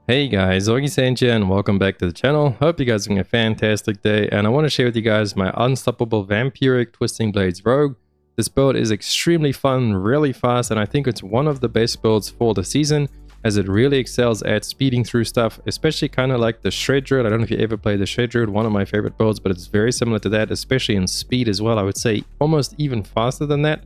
Hey guys, Augiesaint here and welcome back to the channel. Hope you guys are having a fantastic day, and I want to share with you guys my unstoppable Vampiric Twisting Blades Rogue. This build is extremely fun, really fast, and I think it's one of the best builds for the season as it really excels at speeding through stuff, especially kind of like the Shred Druid. I don't know if you ever played the Shred Druid, one of my favorite builds, but it's very similar to that, especially in speed as well. I would say almost even faster than that,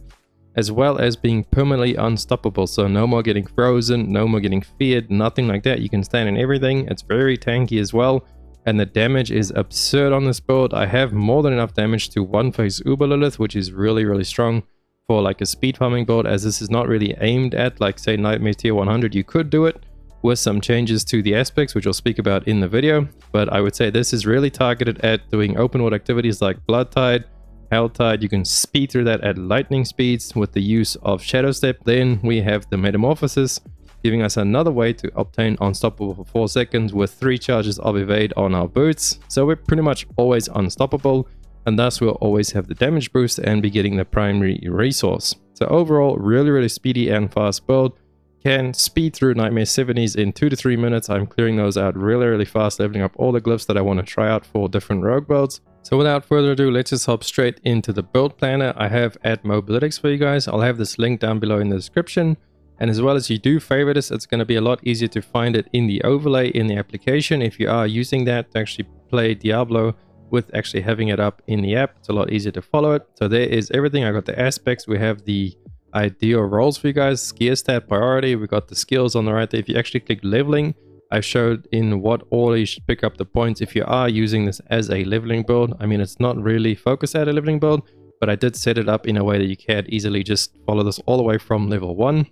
as well as being permanently unstoppable. So no more getting frozen, no more getting feared, nothing like that. You can stand in everything. It's very tanky as well, and the damage is absurd on this build. I have more than enough damage to one phase Uber Lilith, which is really strong for like a speed farming build, as this is not really aimed at like say Nightmare tier 100. You could do it with some changes to the aspects, which I'll speak about in the video, but I would say this is really targeted at doing open world activities like Blood Tide, Helltide. You can speed through that at lightning speeds with the use of Shadow Step. Then we have the Metamorphosis, giving us another way to obtain Unstoppable for 4 seconds with 3 charges of Evade on our boots. So we're pretty much always unstoppable, and thus we'll always have the damage boost and be getting the primary resource. So overall, really speedy and fast build. Can speed through Nightmare 70s in 2 to 3 minutes. I'm clearing those out really fast, leveling up all the glyphs that I want to try out for different rogue builds. So without further ado, let's just hop straight into the build planner I have at Mobalytics for you guys. I'll have this link down below in the description. And as well as you do favorite this, it's going to be a lot easier to find it in the overlay in the application. If you are using that to actually play Diablo with actually having it up in the app, it's a lot easier to follow it. So there is everything. I got the aspects. We have the ideal roles for you guys, gear stat priority. We got the skills on the right there. If you actually click leveling, I showed in what order you should pick up the points if you are using this as a leveling build. I mean, it's not really focused at a leveling build, but I did set it up in a way that you can easily just follow this all the way from level 1,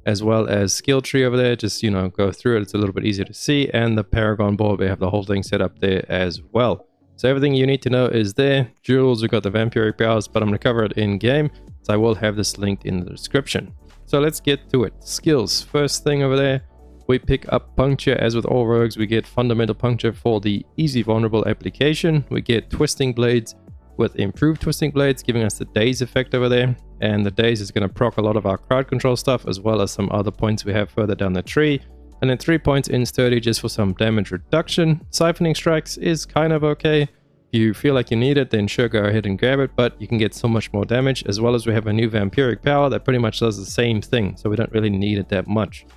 as well as skill tree over there. Just, you know, go through it. It's a little bit easier to see. And the Paragon board, we have the whole thing set up there as well. So everything you need to know is there. Jewels, we've got the Vampiric Powers, but I'm going to cover it in game. So I will have this linked in the description. So let's get to it. Skills. First thing over there, we pick up Puncture. As with all rogues, we get Fundamental Puncture for the easy vulnerable application. We get Twisting Blades with improved Twisting Blades, giving us the Daze effect over there. And the Daze is going to proc a lot of our crowd control stuff, as well as some other points we have further down the tree. And then 3 points in Sturdy just for some damage reduction. Siphoning Strikes is kind of okay. If you feel like you need it, then sure, go ahead and grab it, but you can get so much more damage, as well as we have a new Vampiric Power that pretty much does the same thing, so we don't really need it that much.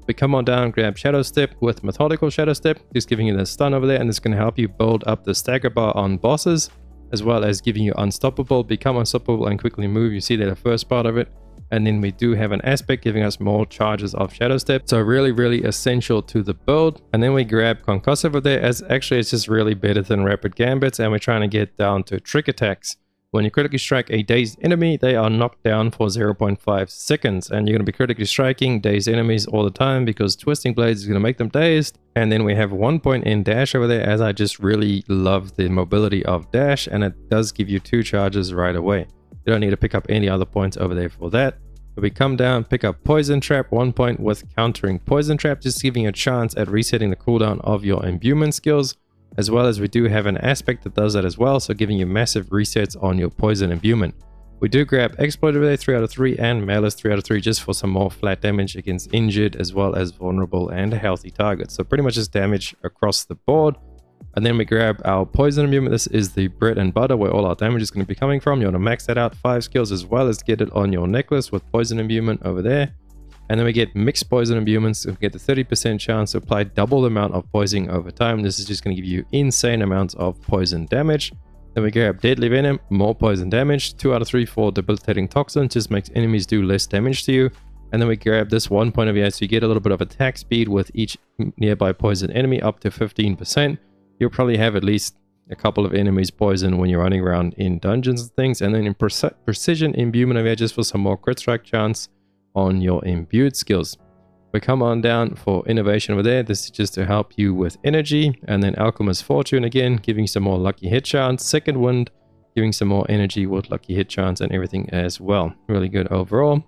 We come on down, grab Shadow Step with Methodical Shadow Step, just giving you the stun over there, and it's going to help you build up the stagger bar on bosses, as well as giving you Unstoppable, become unstoppable and quickly move. You see that the first part of it. And then we do have an aspect giving us more charges of Shadow Step. So really essential to the build. And then we grab Concussive over there, as actually it's just really better than Rapid Gambits. And we're trying to get down to Trick Attacks. When you critically strike a dazed enemy, they are knocked down for 0.5 seconds. And you're going to be critically striking dazed enemies all the time because Twisting Blades is going to make them dazed. And then we have 1 point in Dash over there, as I just really love the mobility of Dash. And it does give you 2 charges right away. You don't need to pick up any other points over there for that. But we come down, pick up Poison Trap, 1 point with countering Poison Trap, just giving you a chance at resetting the cooldown of your imbuement skills, as well as we do have an aspect that does that as well, so giving you massive resets on your poison imbuement. We do grab Exploit over there, 3 out of 3, and Malice 3 out of 3, just for some more flat damage against injured as well as vulnerable and healthy targets. So pretty much just damage across the board. And then we grab our Poison Imbuement. This is the bread and butter where all our damage is going to be coming from. You want to max that out, 5 skills, as well as get it on your necklace with Poison Imbuement over there. And then we get Mixed Poison Imbuments. So we get the 30% chance to apply double the amount of poison over time. This is just going to give you insane amounts of poison damage. Then we grab Deadly Venom, more poison damage, 2 out of 3 for Debilitating Toxin, just makes enemies do less damage to you. And then we grab this 1 point of here, so you get a little bit of attack speed with each nearby poison enemy, up to 15%. You'll probably have at least a couple of enemies poisoned when you're running around in dungeons and things. And then in Precision Imbuement over here, just for some more crit strike chance on your imbued skills. We come on down for Innovation over there. This is just to help you with energy. And then Alchemist Fortune again, giving some more lucky hit chance. Second Wind, giving some more energy with lucky hit chance and everything as well. Really good overall.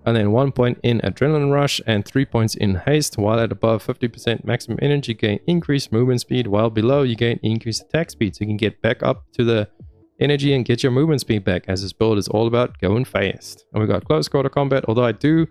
And then 1 point in Adrenaline Rush and 3 points in Haste. While at above 50% maximum energy, you gain increased movement speed, while below you gain increased attack speed. So you can get back up to the energy and get your movement speed back, as this build is all about going fast. And we got Close Quarter Combat, although I do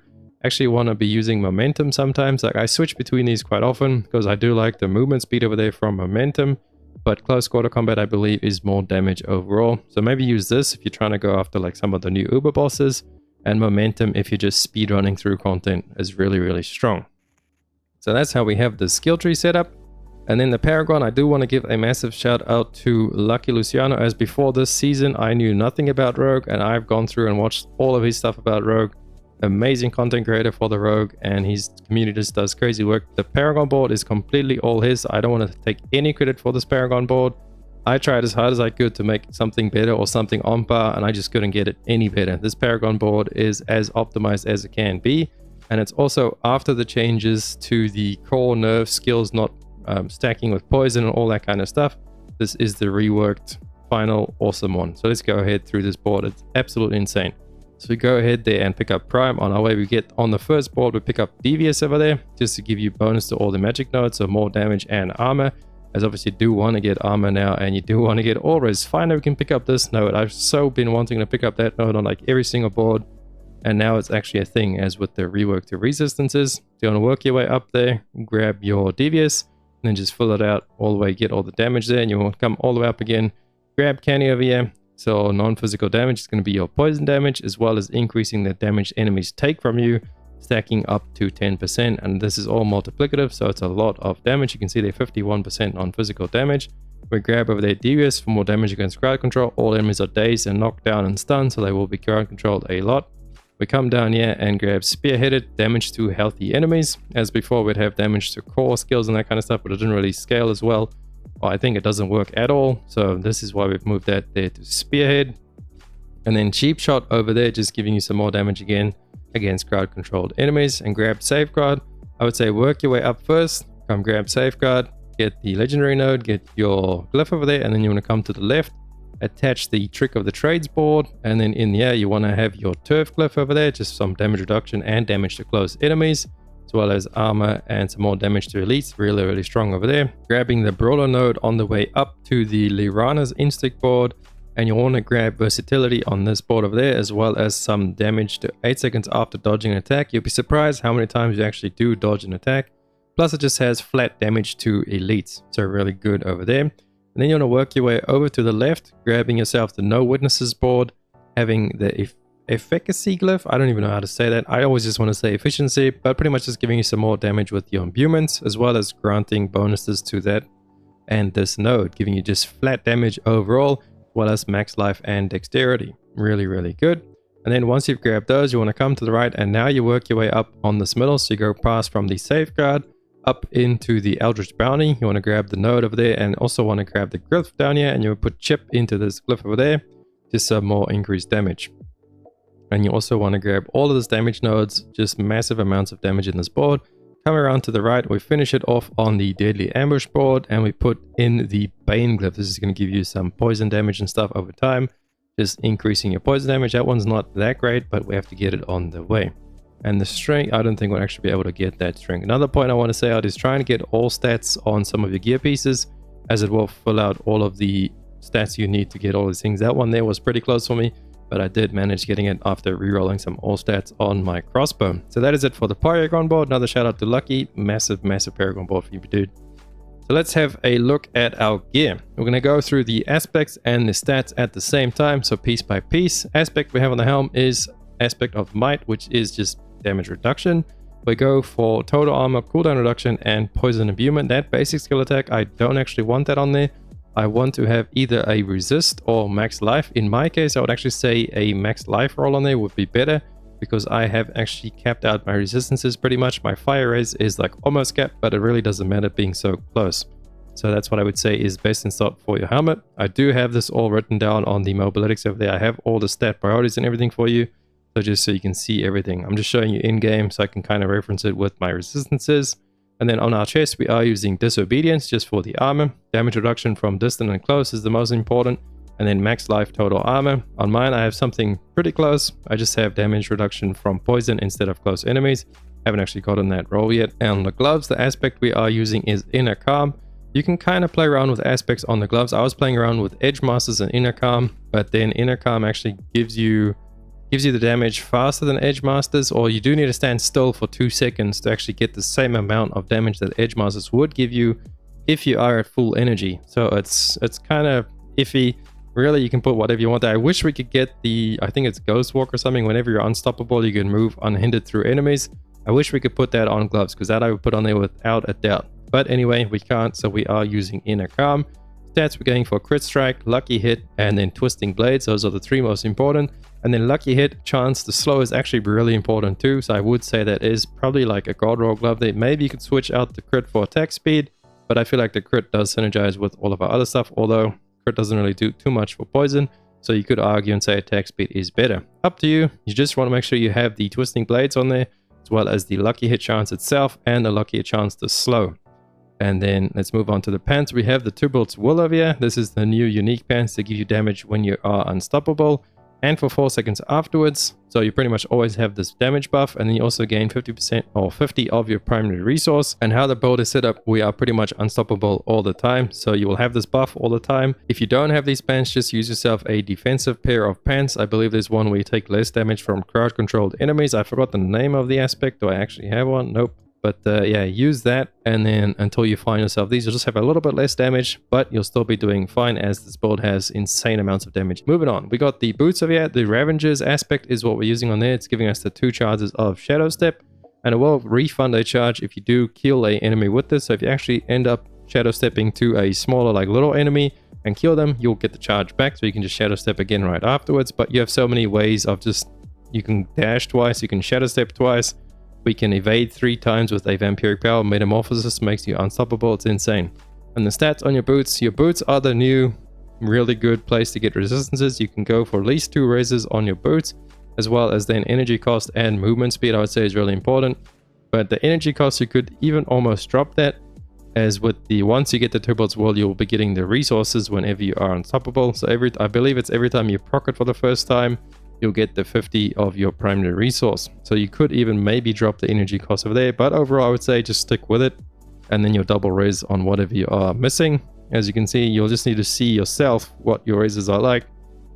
Actually want to be using momentum sometimes. Like I switch between these quite often because I do like the movement speed over there from momentum, but close quarter combat I believe is more damage overall. So maybe use this if you're trying to go after like some of the new Uber bosses, and momentum if you're just speed running through content is really strong. So that's how we have the skill tree set up. And then the Paragon, I do want to give a massive shout out to Lucky Luciano, as before this season I knew nothing about Rogue, and I've gone through and watched all of his stuff about Rogue. Amazing content creator for the Rogue, and his community just does crazy work. The Paragon board is completely all his. I don't want to take any credit for this Paragon board. I tried as hard as I could to make something better or something on par, and I just couldn't get it any better. This Paragon board is as optimized as it can be, and it's also after the changes to the core nerve skills not stacking with poison and all that kind of stuff. This is the reworked final awesome one. So let's go ahead through this board. It's absolutely insane. So we go ahead there and pick up Prime. On our way we get on the first board, we pick up Devious over there just to give you bonus to all the magic nodes, so more damage and armor, as obviously you do want to get armor now, and you do want to get auras. Finally we can pick up this node. I've so been wanting to pick up that node on like every single board, and now it's actually a thing, as with the rework to resistances. So you want to work your way up there, grab your Devious, and then just fill it out all the way, get all the damage there, and you want to come all the way up again, grab Canny over here. So non-physical damage is going to be your poison damage, as well as increasing the damage enemies take from you, stacking up to 10%, and this is all multiplicative, so it's a lot of damage. You can see they're 51% non-physical damage. We grab over there Devious for more damage against crowd control. All enemies are dazed and knocked down and stunned, so they will be crowd controlled a lot. We come down here and grab Spearheaded, damage to healthy enemies. As before, we'd have damage to core skills and that kind of stuff, but it didn't really scale as well. I think it doesn't work at all, so this is why we've moved that there to Spearhead. And then Cheap Shot over there, just giving you some more damage again against crowd controlled enemies. And grab Safeguard. I would say work your way up first, come grab Safeguard, get the legendary node, get your glyph over there, and then you want to come to the left, attach the Trick of the Trades board, and then in the air you want to have your Turf glyph over there, just some damage reduction and damage to close enemies, as well as armor and some more damage to elites. Really strong over there. Grabbing the Brawler node on the way up to the Lyrana's Instinct board, and you want to grab versatility on this board over there, as well as some damage to 8 seconds after dodging an attack. You'll be surprised how many times you actually do dodge an attack. Plus it just has flat damage to elites, so really good over there. And then you want to work your way over to the left, grabbing yourself the No Witnesses board, having the Efficacy glyph. I don't even know how to say that. I always just want to say efficiency, but pretty much just giving you some more damage with your imbuements, as well as granting bonuses to that and this node, giving you just flat damage overall, as well as max life and dexterity. Really good. And then once you've grabbed those, you want to come to the right, and now you work your way up on this middle. So you go past from the Safeguard up into the Eldritch Bounty. You want to grab the node over there, and also want to grab the glyph down here, and you will put Chip into this glyph over there, just some more increased damage. And you also want to grab all of these damage nodes, just massive amounts of damage in this board. Come around to the right, we finish it off on the Deadly Ambush board, and we put in the Bane glyph. This is going to give you some poison damage and stuff over time, just increasing your poison damage. That one's not that great, but we have to get it on the way. And the strength, I don't think we'll actually be able to get that strength. Another point I want to say out is trying to get all stats on some of your gear pieces, as it will fill out all of the stats you need to get all these things. That one there was pretty close for me, but I did manage getting it after re-rolling some all stats on my crossbow. So that is it for the Paragon board. Another shout out to Lucky. Massive Paragon board for you, dude. So let's have a look at our gear. We're going to go through the aspects and the stats at the same time, so piece by piece. Aspect we have on the helm is Aspect of Might, which is just damage reduction. We go for total armor, cooldown reduction, and poison imbuement. That basic skill attack, I don't actually want that on there. I want to have either a resist or max life. In my case, I would actually say a max life roll on there would be better, because I have actually capped out my resistances pretty much. My fire raise is like almost capped, but it really doesn't matter being so close. So that's what I would say is best in stock for your helmet. I do have this all written down on the Mobalytics over there. I have all the stat priorities and everything for you. So just so you can see everything. I'm just showing you in game so I can kind of reference it with my resistances. And then on our chest, we are using Disobedience just for the armor. Damage reduction from distant and close is the most important. And then max life total armor. On mine, I have something pretty close. I just have damage reduction from poison instead of close enemies. Haven't actually gotten that roll yet. And on the gloves, the aspect we are using is Inner Calm. You can kind of play around with aspects on the gloves. I was playing around with Edge Masters and Inner Calm, but then Inner Calm actually gives you gives you the damage faster than Edge Masters, or you do need to stand still for 2 seconds to actually get the same amount of damage that Edge Masters would give you if you are at full energy. So it's kind of iffy. Really, you can put whatever you want there. I wish we could get the, I think it's Ghost Walk or something. Whenever you're unstoppable, you can move unhindered through enemies. I wish we could put that on gloves, because that I would put on there without a doubt. But anyway, we can't, so we are using Inner Calm. Stats, we're going for Crit Strike, Lucky Hit, and then Twisting Blades. Those are the 3 most important. And then Lucky Hit, Chance to Slow is actually really important too. So I would say that is probably like a God Roll glove there. Maybe you could switch out the Crit for attack speed, but I feel like the Crit does synergize with all of our other stuff, although Crit doesn't really do too much for poison. So you could argue and say attack speed is better. Up to you. You just want to make sure you have the Twisting Blades on there, as well as the Lucky Hit Chance itself and the Lucky Hit Chance to Slow. And then let's move on to the pants. We have the Tubalt's Will over here. This is the new unique pants that give you damage when you are unstoppable and for 4 seconds afterwards. So you pretty much always have this damage buff, and then you also gain 50% or 50 of your primary resource. And how the build is set up, we are pretty much unstoppable all the time, so you will have this buff all the time. If you don't have these pants, just use yourself a defensive pair of pants. I believe there's one where you take less damage from crowd controlled enemies. I forgot the name of the aspect. Do I actually have one? Nope. But yeah, use that, and then until you find yourself these, you'll just have a little bit less damage, but you'll still be doing fine, as this build has insane amounts of damage. Moving on, we got the boots over here. The Ravengers aspect is what we're using on there. It's giving us the 2 charges of Shadow Step, and it will refund a charge if you do kill a enemy with this. So if you actually end up Shadow Stepping to a smaller, like little enemy and kill them, you'll get the charge back, so you can just Shadow Step again right afterwards. But you have so many ways of just, you can dash twice, you can Shadow Step twice. We can evade 3 times with a Vampiric Power. Metamorphosis makes you unstoppable. It's insane. And the stats on your boots are the new really good place to get resistances. You can go for at least 2 raises on your boots, as well as then energy cost and movement speed, I would say, is really important. But the energy cost, you could even almost drop that, as with the, once you get the Tubalt's Will, you'll be getting the resources whenever you are unstoppable. So I believe it's every time you proc it for the first time, you'll get the 50 of your primary resource. So you could even maybe drop the energy cost over there, but overall I would say just stick with it, and then you'll double res on whatever you are missing. As you can see, you'll just need to see yourself what your raises are like,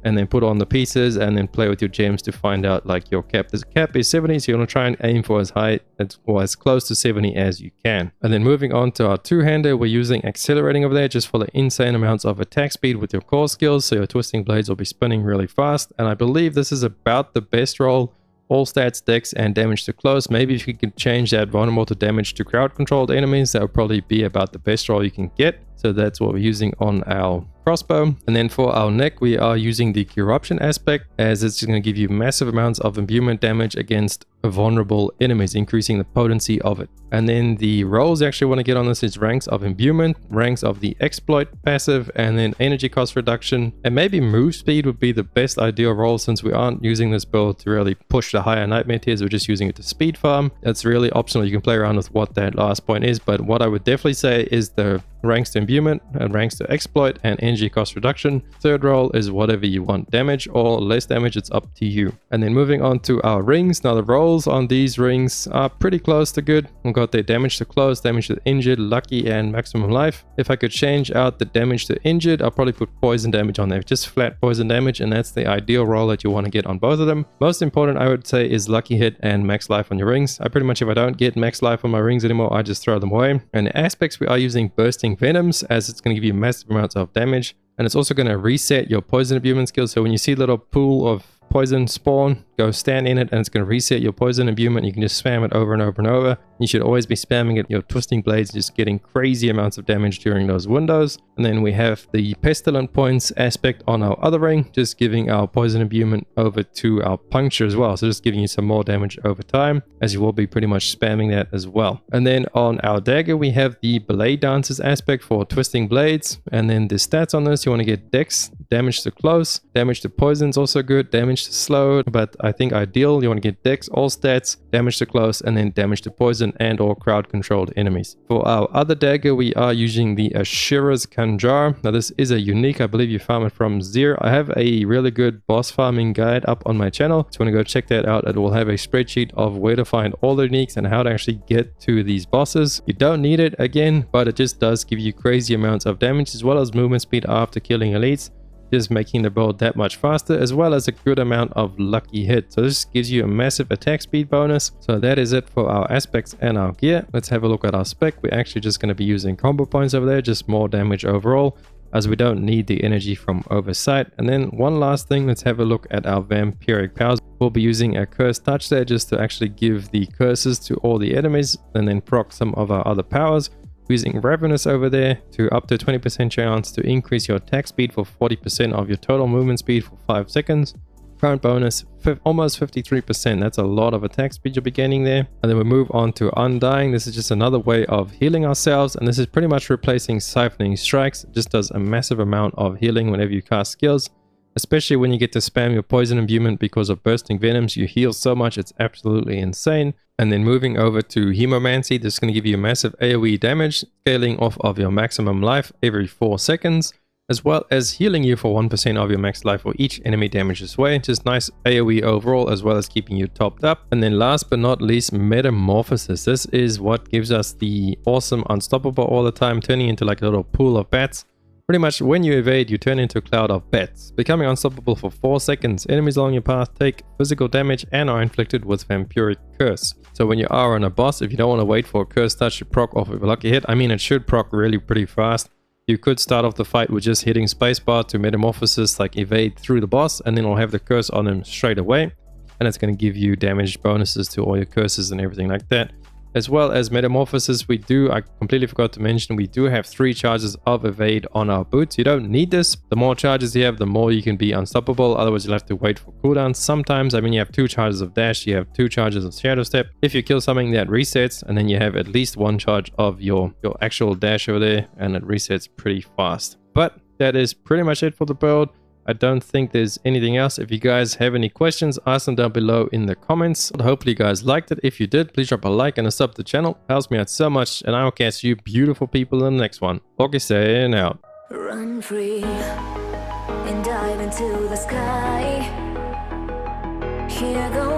and then put on the pieces, and then play with your gems to find out like your cap. This cap is 70, so you want to try and aim for as high or as close to 70 as you can. And then moving on to our 2-hander, we're using accelerating over there just for the insane amounts of attack speed with your core skills, so your twisting blades will be spinning really fast. And I believe this is about the best roll. All stats, dex, and damage to close. Maybe if you could change that vulnerable to damage to crowd controlled enemies, that would probably be about the best roll you can get. So that's what we're using on our crossbow. And then for our neck, we are using the corruption aspect, as it's going to give you massive amounts of imbuement damage against vulnerable enemies, increasing the potency of it. And then the rolls you actually want to get on this is ranks of imbuement, ranks of the exploit passive, and then energy cost reduction, and maybe move speed would be the best ideal roll, since we aren't using this build to really push the higher nightmare tiers. We're just using it to speed farm. That's really optional. You can play around with what that last point is, but what I would definitely say is the ranks to imbuement and ranks to exploit and energy cost reduction. Third roll is whatever you want, damage or less damage, it's up to you. And then moving on to our rings. Now the rolls on these rings are pretty close to good. We've got their damage to close, damage to injured, lucky, and maximum life. If I could change out the damage to injured, I'll probably put poison damage on there, just flat poison damage, and that's the ideal roll that you want to get on both of them. Most important, I would say, is lucky hit and max life on your rings. I pretty much, if I don't get max life on my rings anymore, I just throw them away. And the aspects, we are using bursting venoms, as it's going to give you massive amounts of damage, and it's also going to reset your poison imbuement skill. So when you see a little pool of poison spawn, go stand in it, and it's going to reset your poison imbuement. You can just spam it over and over and over. You should always be spamming it. Your twisting blades just getting crazy amounts of damage during those windows. And then we have the pestilent points aspect on our other ring, just giving our poison imbuement over to our puncture as well, so just giving you some more damage over time, as you will be pretty much spamming that as well. And then on our dagger, we have the blade dancers aspect for twisting blades. And then the stats on this, you want to get dex, damage to close, damage to poison is also good, damage to slow, but I think ideal, you want to get dex, all stats, damage to close, and then damage to poison and or crowd controlled enemies. For our other dagger, we are using the Ashura's Kanjar. Now this is a unique, I believe you farm it from 0. I have a really good boss farming guide up on my channel, so when you go check that out, it will have a spreadsheet of where to find all the uniques and how to actually get to these bosses. You don't need it again, but it just does give you crazy amounts of damage as well as movement speed after killing elites. just making the build that much faster, as well as a good amount of lucky hit. So this gives you a massive attack speed bonus. So that is it for our aspects and our gear. Let's have a look at our spec. We're actually just going to be using combo points over there, just more damage overall, as we don't need the energy from Oversight. And then one last thing, let's have a look at our Vampiric Powers. We'll be using a Curse Touch there just to actually give the curses to all the enemies and then proc some of our other powers. Using Ravenous over there to up to 20% chance to increase your attack speed for 40% of your total movement speed for 5 seconds. Current bonus, almost 53%. That's a lot of attack speed you'll be gaining there. And then we move on to Undying. This is just another way of healing ourselves. And this is pretty much replacing Siphoning Strikes. It just does a massive amount of healing whenever you cast skills. Especially when you get to spam your Poison Imbuement because of Bursting Venoms. You heal so much, it's absolutely insane. And then moving over to Hemomancy. This is going to give you massive AoE damage, scaling off of your maximum life every 4 seconds. As well as healing you for 1% of your max life for each enemy damages away. Just nice AoE overall, as well as keeping you topped up. And then last but not least, Metamorphosis. This is what gives us the awesome unstoppable all the time, turning into like a little pool of bats. Pretty much when you evade, you turn into a cloud of bats, becoming unstoppable for 4 seconds. Enemies along your path take physical damage and are inflicted with Vampiric Curse. So when you are on a boss, if you don't want to wait for a Curse Touch to proc off of a lucky hit, I mean, it should proc really pretty fast. You could start off the fight with just hitting spacebar to Metamorphosis, like evade through the boss, and then it'll have the curse on him straight away. And it's going to give you damage bonuses to all your curses and everything like that. As well as Metamorphosis, I completely forgot to mention, we do have 3 charges of evade on our boots. You don't need this. The more charges you have, the more you can be unstoppable. Otherwise, you'll have to wait for cooldowns. Sometimes, I mean, you have 2 charges of dash, you have 2 charges of shadow step. If you kill something, that resets, and then you have at least 1 charge of your actual dash over there, and it resets pretty fast. But that is pretty much it for the build. I don't think there's anything else. If you guys have any questions, ask them down below in the comments. Hopefully you guys liked it. If you did, please drop a like and a sub to the channel. It helps me out so much, and I will catch you beautiful people in the next one. Augiesaint out. Run free and dive into the sky. Hear the